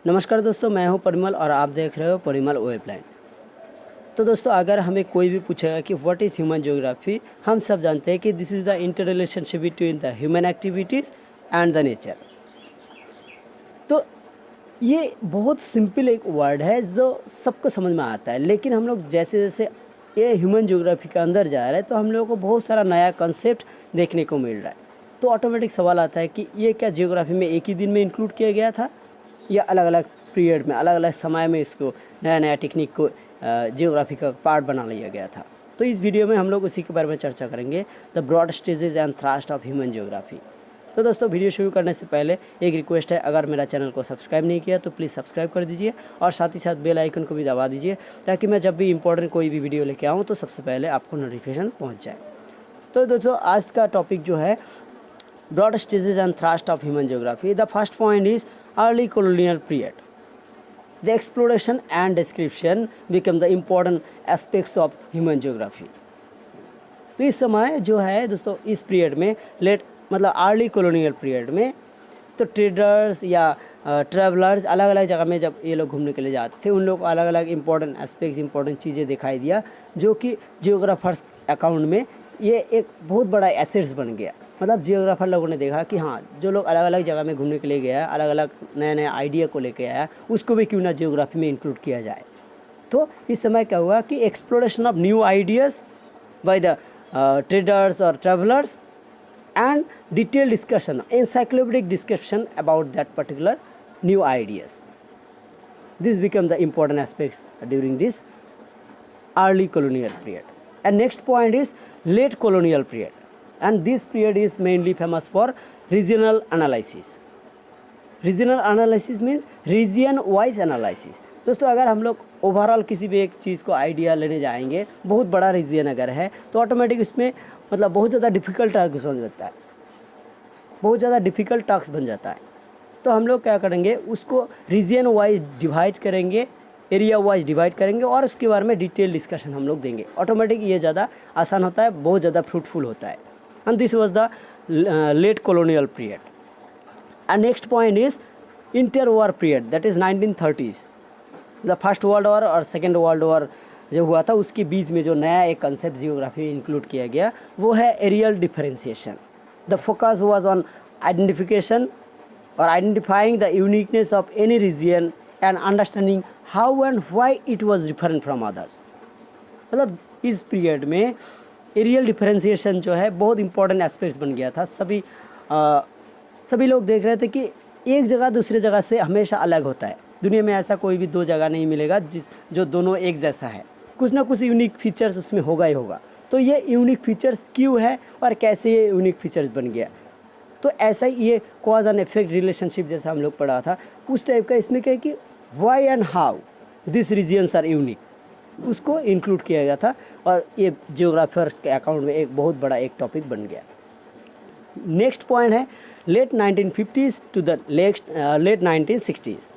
नमस्कार दोस्तों, मैं हूं परिमल और आप देख रहे हो परिमल वेबलाइन। तो दोस्तों, अगर हमें कोई भी पूछेगा कि व्हाट इज़ ह्यूमन ज्योग्राफी, हम सब जानते हैं कि this is the inter relationship between the human activities and the nature. तो ये बहुत सिंपल एक वर्ड है जो सबको समझ में आता है, लेकिन हम लोग जैसे जैसे ये ह्यूमन ज्योग्राफी के अंदर जा रहे हैं तो हम लोगों को बहुत सारा नया कंसेप्ट देखने को मिल रहा है। तो ऑटोमेटिक सवाल आता है कि ये क्या ज्योग्राफी में एक ही दिन में इंक्लूड किया गया था या अलग अलग पीरियड में, अलग अलग समय में इसको नया नया टेक्निक को ज्योग्राफी का पार्ट बना लिया गया था। तो इस वीडियो में हम लोग उसी के बारे में चर्चा करेंगे, the broad stages and thrust of human geography. तो दोस्तों, वीडियो शुरू करने से पहले एक रिक्वेस्ट है, अगर मेरा चैनल को सब्सक्राइब नहीं किया तो प्लीज़ सब्सक्राइब कर दीजिए और साथ ही साथ बेल आइकन को भी दबा दीजिए ताकि मैं जब भी इंपॉर्टेंट कोई भी वीडियो लेके आऊँ तो सबसे पहले आपको नोटिफिकेशन पहुँच जाए। तो दोस्तों, आज का टॉपिक जो है broad stages and thrust of human geography. The first point is early colonial period. The exploration and description become the important aspects of human geography. तो इस समय जो है दोस्तों, इस पीरियड में मतलब अर्ली कॉलोनियल पीरियड में तो ट्रेडर्स या ट्रैवलर्स अलग अलग जगह में जब ये लोग घूमने के लिए जाते थे, उन लोग को अलग अलग इंपॉर्टेंट एस्पेक्ट, इंपॉर्टेंट चीज़ें दिखाई दिया जो कि जियोग्राफर्स अकाउंट में ये एक बहुत बड़ा एसेट्स बन गया। मतलब जियोग्राफर लोगों ने देखा कि हाँ, जो लोग अलग अलग जगह में घूमने के लिए गया, अलग अलग नए नए आइडिया को लेके आया, उसको भी क्यों ना जियोग्राफी में इंक्लूड किया जाए। तो इस समय क्या हुआ कि exploration of new ideas by the traders और travellers and detailed discussion, encyclopedic discussion about that particular new ideas. This become the important aspects during this early colonial period. And next point is late colonial period, and this period is mainly famous for regional analysis. Regional analysis means region wise analysis. दोस्तों, अगर हम लोग overall किसी भी एक चीज़ को idea लेने जाएंगे, बहुत बड़ा रीजन अगर है तो ऑटोमेटिक इसमें मतलब बहुत ज़्यादा डिफ़िकल्ट टास्क बन जाता है, बहुत ज़्यादा डिफ़िकल्ट टास्क बन जाता है। तो हम लोग क्या करेंगे, उसको रीजन वाइज डिवाइड करेंगे, एरिया वाइज डिवाइड करेंगे और उसके बारे में डिटेल डिस्कशन हम लोग देंगे। ऑटोमेटिक ये ज़्यादा आसान होता है, बहुत ज़्यादा फ्रूटफुल होता है। And this was the late colonial period. And next point is inter war period, that is 1930s। The first world war और सेकेंड वर्ल्ड वॉर जो हुआ था उसके बीच में जो नया एक कंसेप्ट जियोग्राफी इंक्लूड किया गया वो है areal differentiation. The focus was on identification और identifying the uniqueness of any region and understanding how and why it was different from others. मतलब इस पीरियड में एरियल डिफरेंशिएशन जो है बहुत इंपॉर्टेंट एस्पेक्ट्स बन गया था। सभी लोग देख रहे थे कि एक जगह दूसरी जगह से हमेशा अलग होता है। दुनिया में ऐसा कोई भी दो जगह नहीं मिलेगा जो दोनों एक जैसा है, कुछ ना कुछ यूनिक फीचर्स उसमें होगा ही होगा। तो ये यूनिक फीचर्स क्यों है और कैसे ये यूनिक फीचर्स बन गया, तो ऐसा ही ये कॉज एंड इफेक्ट रिलेशनशिप जैसा हम लोग पढ़ा था उस टाइप का इसमें क्या है कि why and how this regions are unique, उसको इंक्लूड किया गया था और ये जियोग्राफर्स के अकाउंट में एक बहुत बड़ा एक टॉपिक बन गया। नेक्स्ट पॉइंट है late 1950s to the late 1960s,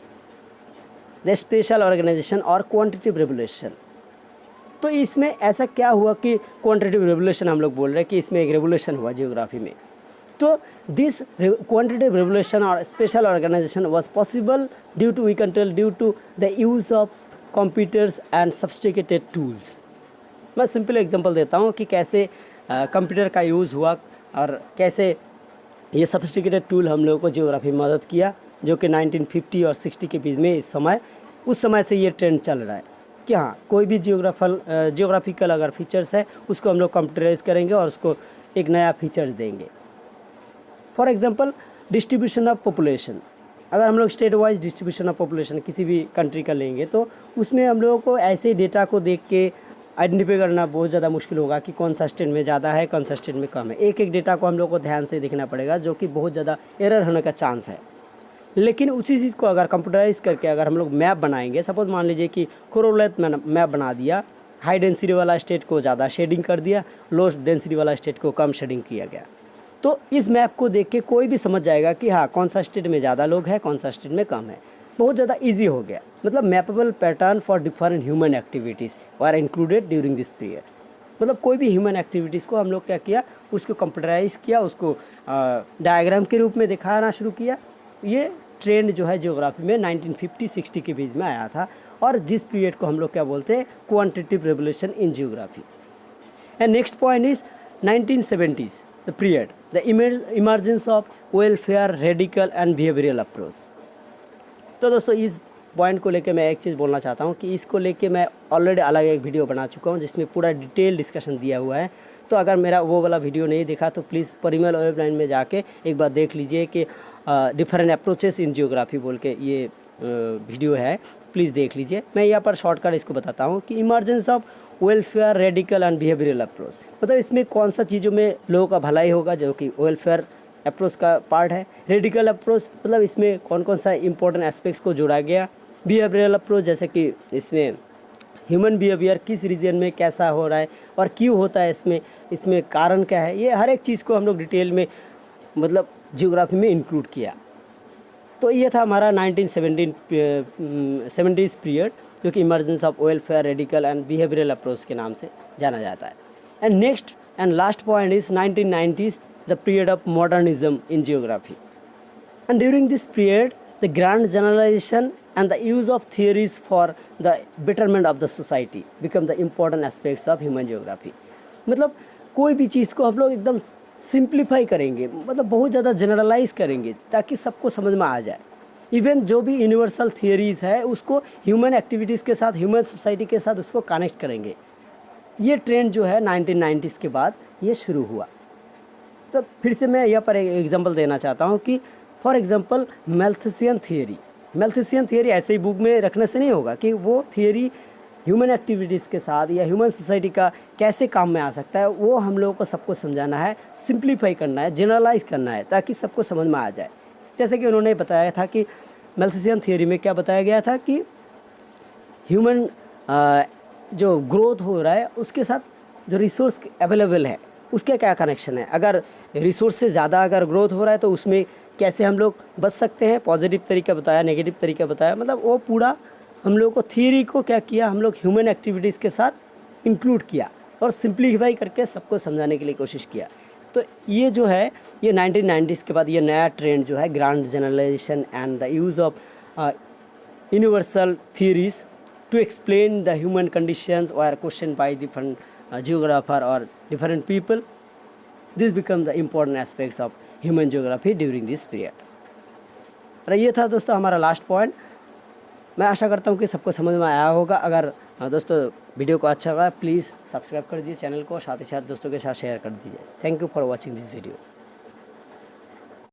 the special organisation और क्वांटिटेटिव रेवोल्यूशन। तो इसमें ऐसा क्या हुआ कि क्वांटिटेटिव रेवोल्यूशन हम लोग बोल रहे हैं कि इसमें एक रेवोल्यूशन हुआ जियोग्राफी में। तो दिस क्वांटिटेटिव रेवोल्यूशन और spatial organisation was possible due to, we can tell, due to the use of computers and sophisticated tools. मैं सिंपल एग्जांपल देता हूँ कि कैसे कंप्यूटर का यूज़ हुआ और कैसे ये सब्स्टिकेटेड टूल हम लोगों को जियोग्राफी में मदद किया, जो कि 1950 और 60 के बीच में उस समय से ये ट्रेंड चल रहा है कि हाँ, कोई भी जियोग्राफिकल अगर फीचर्स है उसको हम लोग कंप्यूटराइज करेंगे और उसको एक नया फीचर्स देंगे। For example distribution of population, अगर हम लोग state wise distribution of population किसी भी कंट्री का लेंगे तो उसमें हम लोगों को ऐसे डेटा को देख के आइडेंटिफाई करना बहुत ज़्यादा मुश्किल होगा कि कौन सा स्टेट में ज़्यादा है, कौन सा स्टेट में कम है। एक एक डेटा को हम लोग को ध्यान से देखना पड़ेगा, जो कि बहुत ज़्यादा एरर होने का चांस है। लेकिन उसी चीज़ को अगर कंप्यूटराइज करके अगर हम लोग मैप बनाएंगे, सपोज मान लीजिए कि कोरोलेट मैप बना दिया, हाई डेंसिटी वाला स्टेट को ज़्यादा शेडिंग कर दिया, लो डेंसिटी वाला स्टेट को कम शेडिंग किया गया, तो इस मैप को देख के कोई भी समझ जाएगा कि हाँ, कौन सा स्टेट में ज़्यादा लोग हैं, कौन सा स्टेट में कम है। बहुत ज़्यादा ईजी हो गया। मतलब mappable pattern for different human activities are included during this period. मतलब कोई भी ह्यूमन एक्टिविटीज़ को हम लोग क्या किया, उसको कंप्यूटराइज किया, उसको डायग्राम के रूप में दिखाना शुरू किया। ये ट्रेंड जो है जियोग्राफी में 1950-60 के बीच में आया था, और जिस पीरियड को हम लोग क्या बोलते हैं, quantitative revolution in geography. And next point is 1970s the period, the emergence of welfare, radical and behavioural approach. तो दोस्तों इस पॉइंट को लेके मैं एक चीज़ बोलना चाहता हूँ कि इसको लेके मैं ऑलरेडी अलग एक वीडियो बना चुका हूँ जिसमें पूरा डिटेल डिस्कशन दिया हुआ है। तो अगर मेरा वो वाला वीडियो नहीं देखा तो प्लीज़ परिमल वेब लाइन में जाके एक बार देख लीजिए कि डिफरेंट अप्रोचेस इन जियोग्राफी बोल के ये वीडियो है, प्लीज़ देख लीजिए। मैं यहाँ पर शॉर्टकट इसको बताता हूँ कि emergence of welfare, radical and behavioural approach, मतलब इसमें कौन सा चीज़ों में लोगों का भलाई होगा जो कि वेलफेयर अप्रोच का पार्ट है। रेडिकल अप्रोच मतलब इसमें कौन कौन सा इंपॉर्टेंट एस्पेक्ट्स को जोड़ा गया। बिहेवियरल अप्रोच जैसे कि इसमें ह्यूमन बिहेवियर किस रीजन में कैसा हो रहा है और क्यों होता है, इसमें कारण क्या है, ये हर एक चीज़ को हम लोग डिटेल में मतलब जियोग्राफी में इंक्लूड किया। तो ये था हमारा 1970s पीरियड जो कि emergence of welfare, radical and behavioural approach के नाम से जाना जाता है। And next and last point is 1990s the period of modernism in geography. And during this period the grand generalisation and the use of theories for the betterment of the society become the important aspects of human geography। मतलब कोई भी चीज़ को हम लोग एकदम simplify करेंगे, मतलब बहुत ज़्यादा जनरलाइज करेंगे ताकि सबको समझ में आ जाए। इवन जो भी यूनिवर्सल थियरीज़ है उसको ह्यूमन एक्टिविटीज़ के साथ, ह्यूमन सोसाइटी के साथ उसको कनेक्ट करेंगे। ये ट्रेंड जो है 1990s के बाद ये शुरू हुआ। तो फिर से मैं यहाँ पर एक एग्जांपल देना चाहता हूँ कि फॉर एग्जांपल मैल्थुसियन थियरी। मैल्थुसियन थियरी ऐसे ही बुक में रखने से नहीं होगा कि वो थियरी ह्यूमन एक्टिविटीज़ के साथ या ह्यूमन सोसाइटी का कैसे काम में आ सकता है, वो हम लोगों को सबको समझाना है, सिंप्लीफाई करना है, जनरलाइज करना है ताकि सबको समझ में आ जाए। जैसे कि उन्होंने बताया था कि मैल्थुसियन थियरी में क्या बताया गया था कि ह्यूमन जो ग्रोथ हो रहा है उसके साथ जो रिसोर्स अवेलेबल है उसके क्या कनेक्शन है। अगर रिसोर्स से ज़्यादा अगर ग्रोथ हो रहा है तो उसमें कैसे हम लोग बच सकते हैं, पॉजिटिव तरीका बताया, नेगेटिव तरीका बताया। मतलब वो पूरा हम लोग को थियरी को क्या किया, हम लोग ह्यूमन एक्टिविटीज़ के साथ इंक्लूड किया और सिंप्लीफाई करके सबको समझाने के लिए कोशिश किया। तो ये जो है ये 1990s के बाद ये नया ट्रेंड जो है grand generalisation and the use of universal theories to explain the human conditions और क्वेश्चन बाय डिफरेंट जियोग्राफर और different people, this become the important aspects of human geography during this period. और ये था दोस्तों हमारा last point. मैं आशा करता हूँ कि सबको समझ में आया होगा। अगर दोस्तों वीडियो को अच्छा लगा प्लीज़ सब्सक्राइब कर दीजिए चैनल को, साथ ही साथ दोस्तों के साथ शेयर कर दीजिए। Thank you for watching this video.